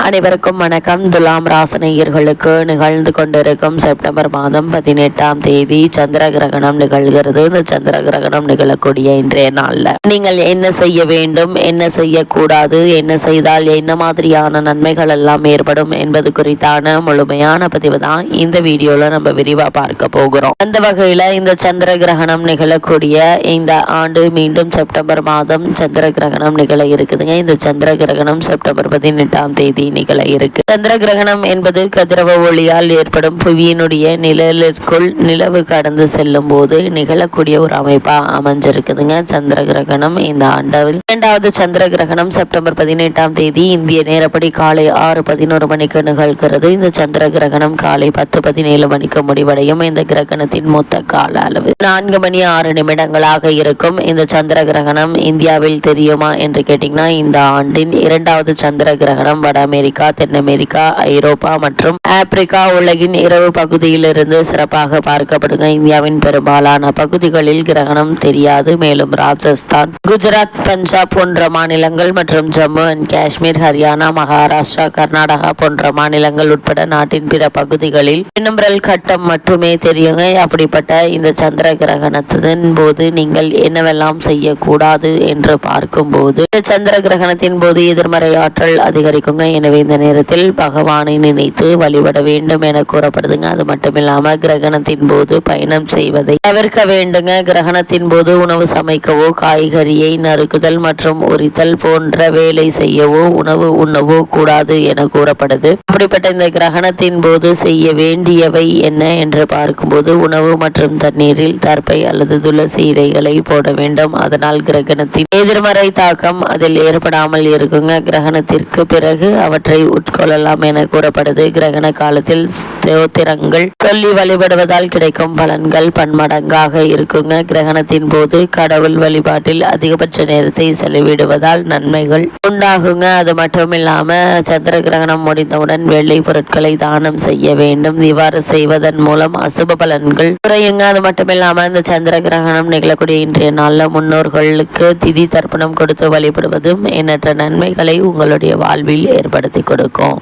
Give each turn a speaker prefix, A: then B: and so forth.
A: அனைவருக்கும் வணக்கம். துலாம் ராசினியர்களுக்கு நிகழ்ந்து கொண்டிருக்கும் செப்டம்பர் மாதம் 18ஆம் தேதி சந்திர கிரகணம் நிகழ்கிறது. இந்த சந்திர கிரகணம் நிகழக்கூடிய இன்றைய நாள்ல நீங்கள் என்ன செய்ய வேண்டும், என்ன செய்யக்கூடாது, என்ன செய்தால் என்ன மாதிரியான நன்மைகள் எல்லாம் ஏற்படும் என்பது குறித்தான முழுமையான பதிவு தான் இந்த வீடியோல நம்ம விரிவா பார்க்க போகிறோம். அந்த வகையில இந்த சந்திர கிரகணம் நிகழக்கூடிய இந்த ஆண்டு மீண்டும் செப்டம்பர் மாதம் சந்திர கிரகணம் நிகழ இருக்குதுங்க. இந்த சந்திர கிரகணம் செப்டம்பர் 18ஆம் தேதி நிகழ இருக்கு. சந்திர கிரகணம் என்பது கதிரவ ஒளியால் ஏற்படும் புவியினுடைய நிழலிற்குள் நிலவு கடந்து செல்லும் போது நிகழக்கூடிய ஒரு அமைப்பா அமைஞ்சிருக்குதுங்க. சந்திர கிரகணம் இந்த ஆண்டாவில் இரண்டாவது சந்திர கிரகணம் செப்டம்பர் 18ஆம் தேதி இந்திய நேரப்படி காலை 6:11 மணிக்கு நிகழ்கிறது. இந்த சந்திர கிரகணம் காலை 10:17 மணிக்கு முடிவடையும். இந்த கிரகணத்தின் மொத்த கால அளவு 4 மணி 6 நிமிடங்களாக இருக்கும். இந்த சந்திர கிரகணம் இந்தியாவில் தெரியுமா என்று கேட்டீங்கன்னா, இந்த ஆண்டின் இரண்டாவது சந்திர கிரகணம் வட அமெரிக்கா, தென் அமெரிக்கா, ஐரோப்பா மற்றும் ஆப்பிரிக்கா உலகின் இரவு பகுதியிலிருந்து சிறப்பாக பார்க்கப்படுங்க. இந்தியாவின் பெரும்பாலான பகுதிகளில் கிரகணம் தெரியாது. மேலும் ராஜஸ்தான், குஜராத், பஞ்சாப் போன்ற மாநிலங்கள் மற்றும் ஜம்மு அண்ட் காஷ்மீர், ஹரியானா, மகாராஷ்டிரா, கர்நாடகா போன்ற மாநிலங்கள் உட்பட நாட்டின் பிற பகுதிகளில் பின்னம்பரல் கட்டம் மட்டுமே தெரியுங்க. அப்படிப்பட்ட இந்த சந்திர கிரகணத்தின் போது நீங்கள் என்னவெல்லாம் செய்யக்கூடாது என்று பார்க்கும்போது, சந்திர கிரகணத்தின் போது எதிர்மறை ஆற்றல் அதிகரிக்குங்க. எனவே இந்த நேரத்தில் பகவானை நினைத்து வழிபட வேண்டும் என கூறப்படுதுங்க. அது மட்டும் இல்லாம கிரகணத்தின் போது பயணம் செய்வதை தவிர்க்க வேண்டுங்க. கிரகணத்தின் போது உணவு சமைக்கவோ, காய்கறியை நறுக்குதல் மற்றும் உரித்தல் போன்ற வேலை செய்யவோ, உணவு உண்ணவோ கூடாது என கூறப்படுது. அப்படிப்பட்ட இந்த கிரகணத்தின் போது செய்ய வேண்டியவை என்ன என்று பார்க்கும்போது, உணவு மற்றும் தண்ணீரில் தர்பை அல்லது துளசி இலைகளை போட வேண்டும். அதனால் கிரகணத்தின் எதிர்மறை தாக்கம் அதில் ஏற்படாமல் இருக்குங்க. கிரகணத்திற்கு பிறகு அவற்றை உட்கொள்ளலாம் என கூறப்படுது. கிரகண காலத்தில் ஸ்தோத்திரங்கள் சொல்லி வழிபடுவதால் கிடைக்கும் பலன்கள் பன்மடங்காக இருக்குங்க. கிரகணத்தின் போது கடவுள் வழிபாட்டில் அதிகபட்ச நேரத்தை செலவிடுவதால் நன்மைகள் உண்டாகுங்க. அது மட்டும் இல்லாம சந்திர கிரகணம் முடிந்தவுடன் வெள்ளை பொருட்களை தானம் செய்ய வேண்டும். இவ்வாறு செய்வதன் மூலம் அசுப பலன்கள் குறையுங்க. அது மட்டும் இல்லாம இந்த சந்திர கிரகணம் நிகழக்கூடிய இன்றைய நாள்ல முன்னோர்களுக்கு திதி தர்ப்பணம் கொடுத்து வழிபடுவதும் எண்ணற்ற நன்மைகளை உங்களுடைய வாழ்வில் ஏற்படுத்தி கொடுக்கும்.